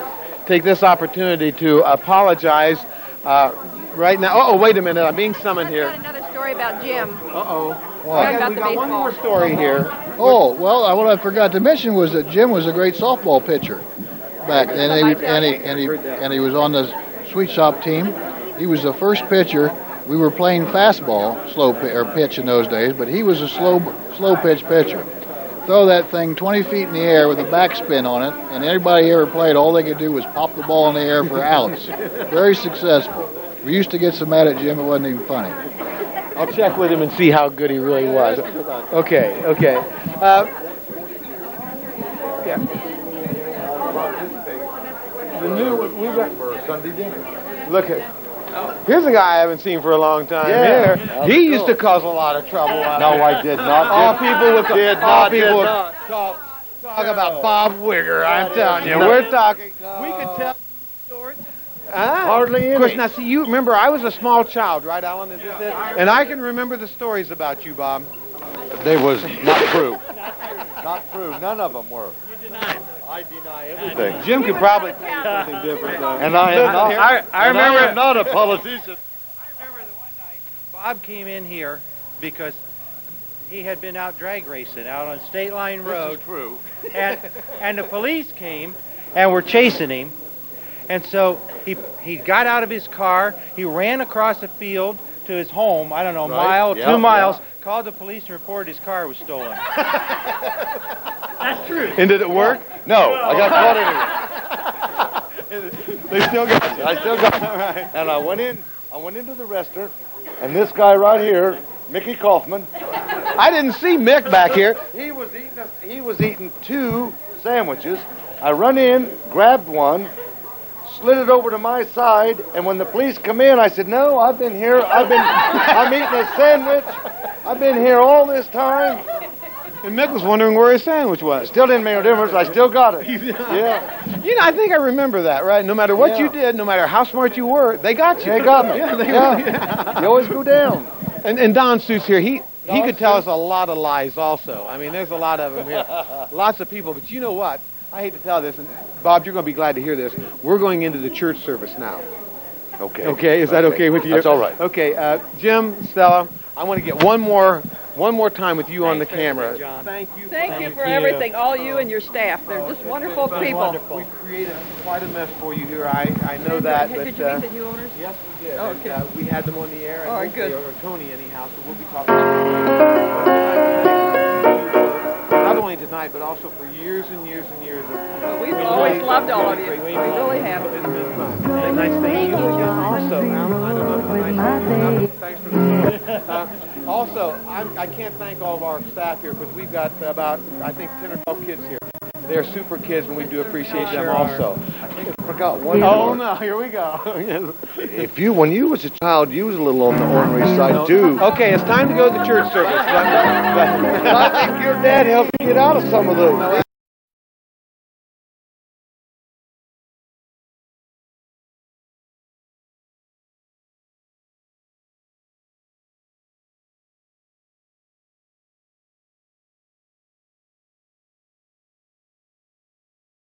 take this opportunity to apologize right now. Oh, wait a minute. I'm being summoned here. I've got another story about Jim. We got one more story here. Oh, well, what I forgot to mention was that Jim was a great softball pitcher back then, and he was on the Sweet Shop team. He was the first pitcher. We were playing fastball, pitch in those days, but he was a slow pitch pitcher. Throw that thing 20 feet in the air with a backspin on it, and anybody ever played, all they could do was pop the ball in the air for outs. Very successful. We used to get so mad at Jim, it wasn't even funny. I'll check with him and see how good he really was. Okay. Yeah. The new we got for Sunday dinner. Look at. Here's a guy I haven't seen for a long time. Yeah. Here, he used to cause a lot of trouble. No, I did not. All people would talk about Bob Wigger. I'm telling you, we're talking. We could tell stories. Hardly any. Of course, now see, you remember I was a small child, right, Alan? Is this it? And I can remember the stories about you, Bob. They was not true. Not true. None of them were. You deny. I deny everything. Jim could probably tell you something different. Though. And I am not. I remember. I am not a politician. I remember the one night Bob came in here because he had been out drag racing out on State Line Road. This is true. And the police came and were chasing him. And so he got out of his car, he ran across the field to his home, I don't know, mile, 2 miles, called the police and reported his car was stolen. That's true. And did it work? No, I got caught anyway. They still got you. I still got you. Right. And I went into the restaurant, and this guy right here, Mickey Kaufman. I didn't see Mick back here. He was eating 2 sandwiches. I run in, grabbed one, slid it over to my side, and when the police come in, I said, "No, I've been here. I'm eating a sandwich. I've been here all this time." And Mick was wondering where his sandwich was. Still didn't make a difference. I still got it. Yeah. You know, I think I remember that, right? No matter what you did, no matter how smart you were, they got you. They got me. Yeah. You always go down. And Don Suits here, he could tell us a lot of lies also. I mean, there's a lot of them here. Lots of people. But you know what? I hate to tell this, and Bob, you're going to be glad to hear this. We're going into the church service now. Okay. Okay, is that okay with you? That's all right. Okay, Jim, Stella, I want to get one more time with you on the camera. Thank you for everything, all you and your staff. They're just wonderful people. We created quite a mess for you here. I know that. Did But, you meet the new owners? Yes, we did. Oh, And, okay. we had them on the air. And All right, hopefully- good. Or Tony, anyhow, so we'll be talking not only tonight, but also for years and years and years. We've always loved all of you. We really have. Nice thing you also. I don't know. Thanks for the also, I can't thank all of our staff here because we've got about, I think, 10 or 12 kids here. They're super kids, and we do appreciate them also. I forgot one. Oh, no, here we go. When you was a child, you was a little on the ornery side, too. Okay, it's time to go to the church service. I think your dad helped you get out of some of those.